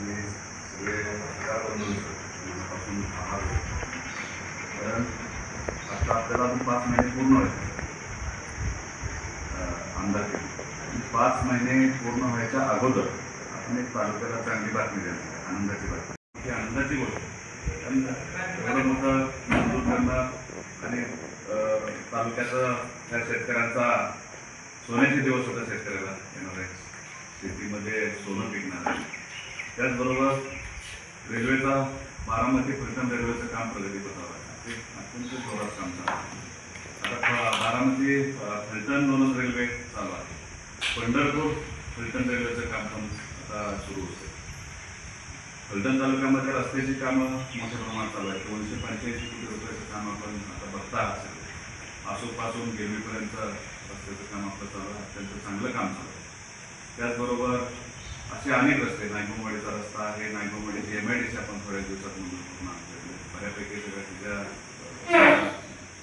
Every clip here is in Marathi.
आणि सगळे पत्रकारांपासून आभार व्यक्त कारण आता आपल्याला अजून 5 महिने पूर्ण व्हायचे अंदाजे 5 महिने पूर्ण व्हायच्या अगोदर आपण एक तालुक्याला चांगली बातमी देणार, आनंदाची बातमी. ही आनंदाची गोष्ट एवढं मोठं मंजूर करणं आणि तालुक्याचा त्या शेतकऱ्यांचा सोन्याचे दिवस होता शेतकऱ्याला येणार आहे. शेतीमध्ये सोनं पिकणार. त्याचबरोबर रेल्वेचा बारामती फलटण रेल्वेचं काम प्रगतीपथावर आहे. ते अत्यंत जोरात काम चालू आहे. आता बारामती फलटण दोनच रेल्वे चालू आहे. पंढरपूर फलटण रेल्वेचं काम पण आता सुरू होतं. फलटण तालुक्यामध्ये रस्त्याची कामं मोठ्या प्रमाणात चालू आहेत. 285 कोटी रुपयाचं काम आपण आता बघता असेल. आसूपासून गेलीपर्यंत रस्त्याचं काम आपलं चालू आहे. अत्यंत चांगलं काम चालू आहे. त्याचबरोबर असे अनेक रस्ते, नायगोमवाडीचा रस्ता आहे. नायगोमवाडीची MIDC आपण थोड्या दिवसात मंजूर करून आणतो. बऱ्यापैकी सगळ्या तिच्या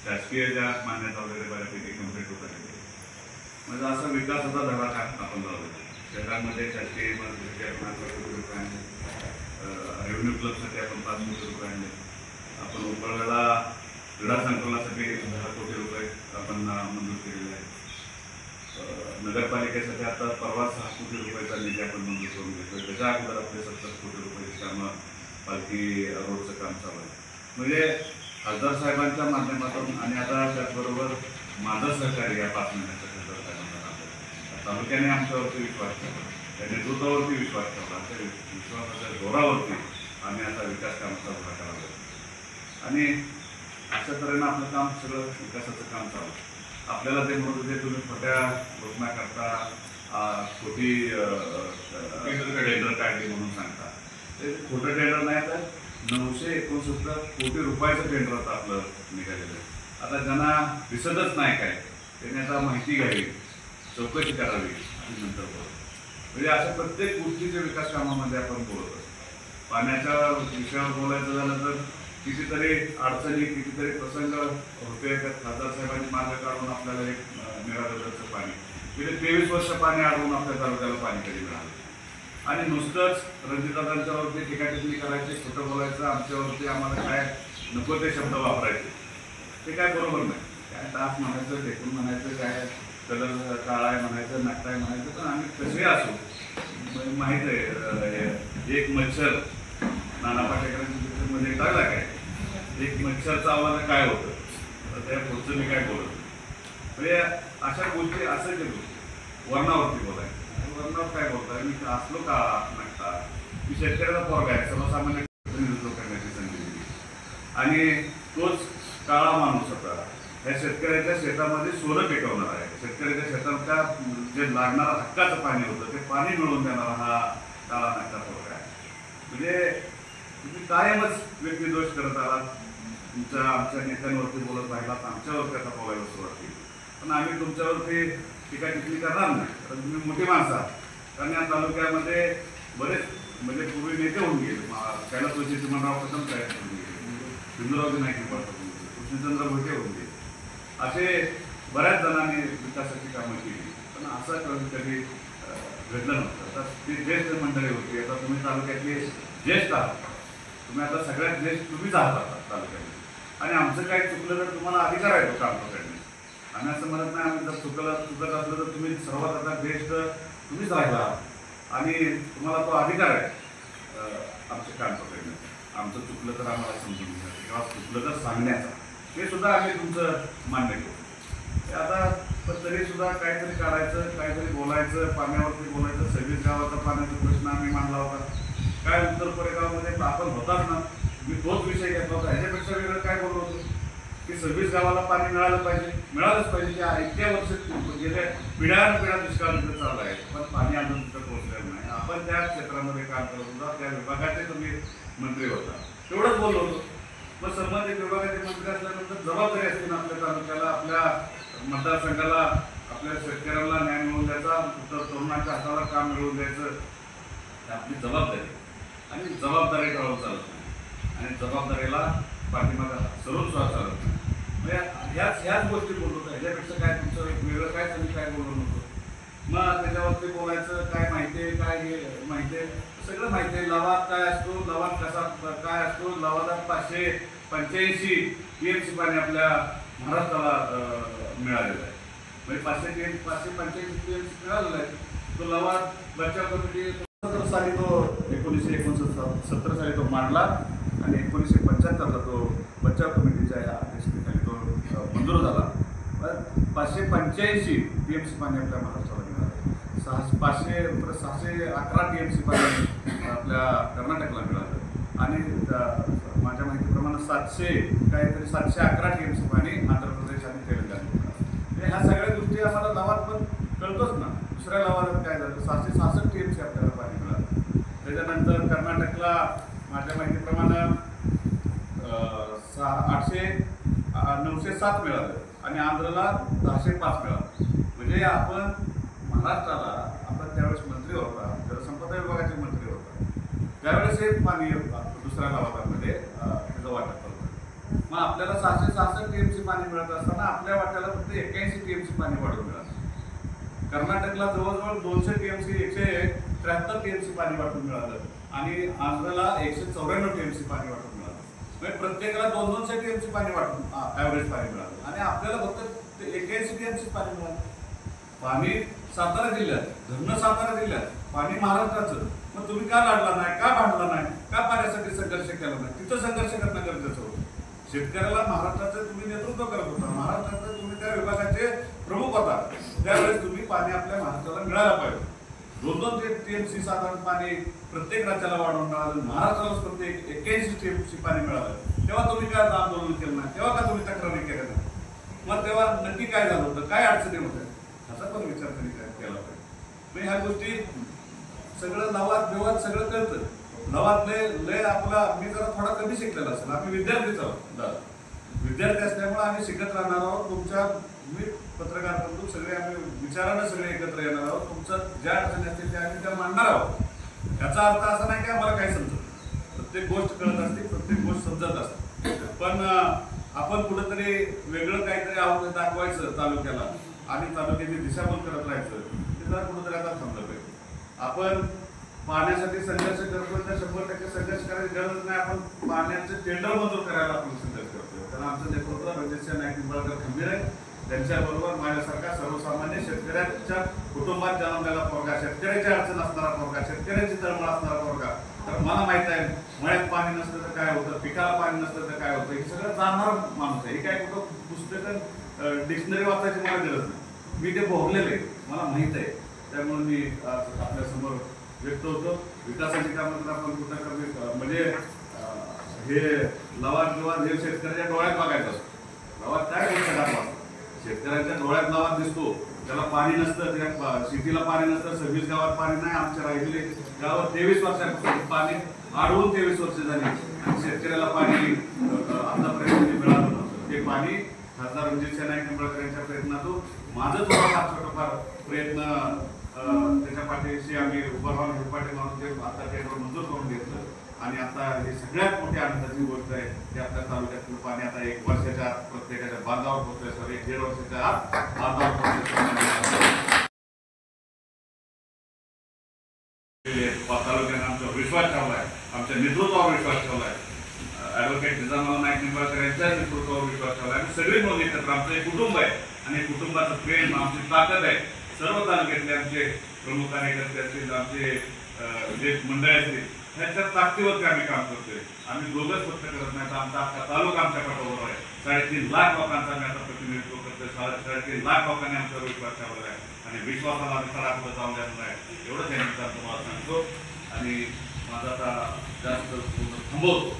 शासकीय ज्या मान्यता वगैरे बऱ्यापैकी कम्प्लीट होत आहे. म्हणजे असा विकासाचा धडाका आपण लावला. शहरांमध्ये शासकीय इमारतीसाठी आपण 8 कोटी रुपये आणले. रेव्हेन्यू क्लबसाठी आपण 5 कोटी रुपये आणले. आपण उपळ्याला क्रीडा संकुलासाठी 10 कोटी रुपये आपण मंजूर केलेले आहेत. नगरपालिकेसाठी आता परवा 6 कोटी रुपयाचा निधी आपण मंजूर करून घेतोय. त्याच्या अगोदर आपले 70 कोटी रुपयाची कामं पालखी रोडचं काम चालू आहे. म्हणजे खासदार साहेबांच्या माध्यमातून आणि आता त्याचबरोबर माझं सहकार्य या 5 महिन्याच्या खासदार साहेबांना तालुक्याने आमच्यावरती विश्वास ठेवला, त्या नेतृत्वावरती विश्वास ठेवला. त्या विश्वासाच्या जोरावरती आम्ही आता विकास कामाचा धडाका लावला आणि अशा तऱ्हेनं आपलं काम सगळं विकासाचं काम चालू. आपल्याला ते म्हणत होते तुम्ही खोट्या घोषणा करता, खोटी टेंडर काढली म्हणून सांगता. ते खोटं टेंडर नाही तर 969 कोटी रुपयाचं टेंडर आता आपलं निघालेलं आहे. आता ज्यांना दिसतच नाही काय त्यांनी आता माहिती घ्यावी, चौकशी करावी आणि नंतर बोलतो. म्हणजे अशा प्रत्येक गोष्टीच्या विकास कामामध्ये आपण बोलत असतो. पाण्याच्या विषयावर बोलायचं झालं तर कितीतरी अडचणी, कितीतरी प्रसंग होते. खासदार साहेबांनी मार्ग काढून आपल्याला एक निराधाराचं पाणी गेले 23 वर्ष पाणी अडवून आपल्या तालुक्याला पाणी कधी मिळालं. आणि नुसतंच रणजितदादांच्यावरती टीकाटिप्पणी करायची, खोटं बोलायचं, आमच्यावरती आम्हाला काय नको ते शब्द वापरायचे, ते काय बरोबर नाही. काय तास म्हणायचं, टेकून म्हणायचं, काय कलर काळा आहे म्हणायचं, नाट्य आहे म्हणायचं. पण आम्ही कसे असो माहीत आहे. एक मच्छर नाना पाटेकरांच्या पिक्चरमध्ये टाकला काय, एक मच्छरचं आव्हान काय होतं, तर त्या पुढचं मी काय बोलत. म्हणजे अशा गोष्टी असं केलो वर्णावरती बोलायचं. वर्णावर काय बोलताय, मी असलो का नसता, मी शेतकऱ्याचा पोरगा आहे, सर्वसामान्य प्रतिनिधित्व करण्याची संधी दिली आणि तोच काळा माणूस होता. ह्या शेतकऱ्याच्या शेतामध्ये सोनं पिकवणार आहे. शेतकऱ्याच्या शेताच्या जे लागणारं हक्काचं पाणी होतं ते पाणी मिळवून देणारा हा काळा नागचा पोरगा आहे. म्हणजे तुम्ही कायमच व्यक्तिदोष करत आलात. आमच्या नेत्यांवरती बोलत राहिलात, आमच्यावरती आता बोलायला सुरुवात केली. पण आम्ही तुमच्यावरती टीका टिप्पणी करणार नाही, कारण तुम्ही मोठी माणसं आहात. कारण या तालुक्यामध्ये बरेच म्हणजे पूर्वी नेते होऊन गेले. कैलास मंडळावर प्रथम तयार करून गेले, सिंधुरावजी नाईक निंबाळकर, कृष्णचंद्र भोटे होऊन गेले. असे बऱ्याच जणांनी विकासाची कामं केली. पण असं कधी घडलं नव्हतं. आता ती ज्येष्ठ मंडळी होती. आता तुम्ही तालुक्यातले ज्येष्ठ आहात. तुम्ही आता सगळ्यात ज्येष्ठ तुम्हीच आहात तालुक्यामध्ये. आणि आमचं काही चुकलं तर तुम्हाला अधिकार आहे तो काम पकडणे. आम्ही असं म्हणत नाही आम्ही जर चुकत असलं तर तुम्ही सर्वात आता ज्येष्ठ तुम्हीच राहिला आणि तुम्हाला तो अधिकार आहे आमचं काम पकडण्याचा. आमचं चुकलं तर आम्हाला समजून घ्यायचं किंवा चुकलं तर सांगण्याचा, हे सुद्धा आम्ही तुमचं मान्य करू. आता पण तरी सुद्धा काहीतरी काढायचं, काहीतरी बोलायचं, पाण्यावरती बोलायचं. 26 गावाचा पाण्याचा प्रश्न आम्ही मांडला होता. काय उत्तर कोरेगावमध्ये आपण होताच ना, मी तोच विषय घेतला होता. ह्याच्यापेक्षा वेगळं काय बोललो होतो की 26 गावाला पाणी मिळालंच पाहिजे. त्या इतक्या वर्ष गेल्या पिढ्यानपिढ्या दुष्काळ चालू आहे, पण पाणी अजून तिथं पोहोचलेलं नाही. आपण त्या क्षेत्रामध्ये काम करत होता, त्या विभागाचे तुम्ही मंत्री होता, तेवढंच बोललो होतो. मग संबंधित विभागाचे मंत्री असल्यानंतर जबाबदारी असते ना आपल्या तालुक्याला, आपल्या मतदारसंघाला, आपल्या शेतकऱ्यांना न्याय मिळवून द्यायचा, उत्तर तरुणाच्या हाताला काम मिळवून द्यायचं आपली जबाबदारी. आणि जबाबदारी टाळून चालत नाही आणि जबाबदारीला पाठीमागा सरून सुद्धा चालत नाही. म्हणजे ह्याच गोष्टी बोलतो. ह्याच्यापेक्षा काय तुमचं वेगळं काय तुम्ही काय बोलू नको. मग त्याच्यावरती बोलायचं काय माहिती आहे, काय हे माहिती आहे, सगळं माहिती आहे. लवाद काय असतो, लवाद कसा काय असतो, लवादात 585 TMC पाणी आपल्या महाराष्ट्राला मिळालेलं आहे. म्हणजे 585 TMC मिळालेलं आहे. तो लवाद बचाव कमिटी साली तो 1969 साली तो मांडला आणि 1975ला तो बचाव कमिटीच्या अध्यक्षतेखाली तो मंजूर झाला. 585 TMC पाणी आपल्या महाराष्ट्राला मिळालं. 611 TMC पाणी आपल्या कर्नाटकला मिळालं आणि माझ्या माहितीप्रमाणे 711 TMC पाणी आंध्र प्रदेश आणि तेलंगणा मिळालं. ह्या सगळ्या गोष्टी आम्हाला लवाद पण कळतोच ना. दुसऱ्या लवादात काय झालं, 666 TMC आपल्याला पाणी मिळालं. त्याच्यानंतर कर्नाटकला माझ्या माहितीप्रमाणे 907 मिळालं आणि आंध्रला 1005 मिळालं. म्हणजे आपण महाराष्ट्राला, आपण त्यावेळेस मंत्री होता, जलसंपदा विभागाचे मंत्री होता, त्यावेळेस हे पाणी दुसऱ्या लवादामध्ये त्याचं वाटप करतो. मग आपल्याला 666 TMC पाणी मिळत असताना आपल्या वाट्याला फक्त 81 TMC पाणी वाढून मिळालं. कर्नाटकला जवळजवळ 200 TMC 173 TMC पाणी वाटून मिळालं आणि आंध्रला 194 TMC पाणी वाटून मिळालं. म्हणजे प्रत्येकाला 200 TMC पाणी वाटून ॲव्हरेज पाणी मिळालं आणि आपल्याला फक्त 81 TMC पाणी मिळालं. पाणी सातारा जिल्ह्यात, धरणं सातारा जिल्ह्यात, पाणी महाराष्ट्राचं. मग तुम्ही का लढला नाही, का भांडला नाही, का पाण्यासाठी संघर्ष केला नाही? तिथं संघर्ष करणं गरजेचं होतं. शेतकऱ्याला महाराष्ट्राचं तुम्ही नेतृत्व करत होता, महाराष्ट्राचं तुम्ही त्या विभागाचे प्रमुख होता, त्यावेळेस तुम्ही पाणी आपल्या महाराष्ट्राला मिळायला पाहिजे. 2-2 TMC साधारण पाणी प्रत्येक राज्याला वाढवून मिळालं, महाराष्ट्राला प्रत्येक 81 TMC पाणी मिळालं. तेव्हा तुम्ही काय आंदोलन केलं नाही, तेव्हा का तुम्ही तक्रारी केल्या नाही? मग तेव्हा नक्की काय झालं होतं, काय अडचणी होत्या, ह्याचा पण विचार तरी काय केला पाहिजे. मग ह्या गोष्टी सगळं लवाद बिवाद सगळं कळतं. लवाद लय आपला, मी जरा थोडा कमी शिकलेला असेल, आम्ही विद्यार्थीच आहोत, विद्यार्थी असल्यामुळे आम्ही शिकत राहणार आहोत. तुमच्या मी पत्रकार बंधू सगळे आम्ही विचारानं सगळे एकत्र येणार आहोत. तुमचं ज्या अडचणी असतील त्या आम्ही त्या मांडणार आहोत. याचा अर्थ असा नाही की आम्हाला काय समजत, प्रत्येक गोष्ट कळत असते, प्रत्येक गोष्ट समजत असते. पण आपण कुठंतरी वेगळं काहीतरी आहोत दाखवायचं तालुक्याला आणि तालुक्याची दिशाभूल करत राहायचं, ते जरा कुठंतरी आता समजलं पाहिजे. आपण पाण्यासाठी संघर्ष करतोय तर 100% संघर्ष करायची गरज नाही. आपण पाण्याचं टेंडर मंजूर करायला आपण संघर्ष करतोय. कारण आमचं नेतृत्व रणजित नाईक निंबाळकर खंबीर आहे. त्यांच्याबरोबर माझ्यासारखा सर्वसामान्य शेतकऱ्यांच्या कुटुंबात जन्मलेला पोरगा, शेतकऱ्याची अडचण असणारा पोरगा, शेतकऱ्याची तळमळ असणारा पोरगा. तर मला माहित आहे मळ्यात पाणी नसतं तर काय होतं, पिकाला पाणी नसतं तर काय होतं, हे सगळं जाणणारा माणूस आहे. हे काय कुठं पुस्तकं डिक्शनरी वाचायची मला गरज नाही, मी ते भोगलेलं आहे, मला माहीत आहे. त्यामुळे मी आपल्यासमोर व्यक्त होतो. विकासाची कामं तर आपण कुठं कमी, म्हणजे हे लवाद बिवाद हे शेतकऱ्याच्या डोळ्यात बघायचं असतं. लवाद काय गोष्ट, शेतकऱ्यांच्या डोळ्यात लवाद दिसतो, त्याला पाणी नसतं, त्या शेतीला पाणी नसतं, 26 गावात पाणी नाही. आमच्या राहिलेले गावात 23 वर्षापासून पाणी आढळून 23 वर्ष झाली आणि शेतकऱ्याला पाणी आतापर्यंत मिळालं नव्हतं. ते पाणी खासदार रणजित नाईक निंबाळकर यांच्या प्रयत्नातून, माझं थोडा छोटाफार प्रयत्न, त्याच्या पाठीशी आम्ही उभं राहून हेपाठी मारून ते आता टेंडर मंजूर करून घेतलं आणि आता ही सगळ्यात मोठी आनंदाची गोष्ट आहे की आपल्या तालुक्यातील पाणी आता 1 वर्षाच्या आत प्रत्येकाच्या बांधावर पोहोचतोय. सॉरी, 1.5 वर्षाच्या आत बांधावर पोहोचतोय. तालुक्याने आमच्यावर विश्वास ठेवलाय, आमच्या नेतृत्वावर विश्वास ठेवलाय, ॲडव्होकेट निजामाबाई नाईक निंबाळकर यांच्या नेतृत्वावर विश्वास ठेवलाय. आम्ही सगळे मिळून एकत्र, आमचं एक कुटुंब आहे आणि कुटुंबाचं प्रेम आमची ताकद आहे. सर्व तालुक्यातले आमचे प्रमुख कार्यकर्ते असतील, आमचे जे मंडळ असतील, ह्याच्या ताकदीवरती आम्ही काम करतोय. आम्ही दोघंच फक्त करत नाही, तर आमचा अख्खा तालुका आमच्या पाठोवर आहे. 3.5 लाख लोकांचा आम्ही आता प्रतिनिधित्व करतोय. 3.5 लाख लोकांनी आमच्यावर विश्वास ठेवला आहे आणि विश्वासाला आम्ही सडापुढे जाऊन द्यायचं आहे, एवढंच या निमित्तानं तुम्हाला सांगतो आणि माझा आता जास्त थांबवतो.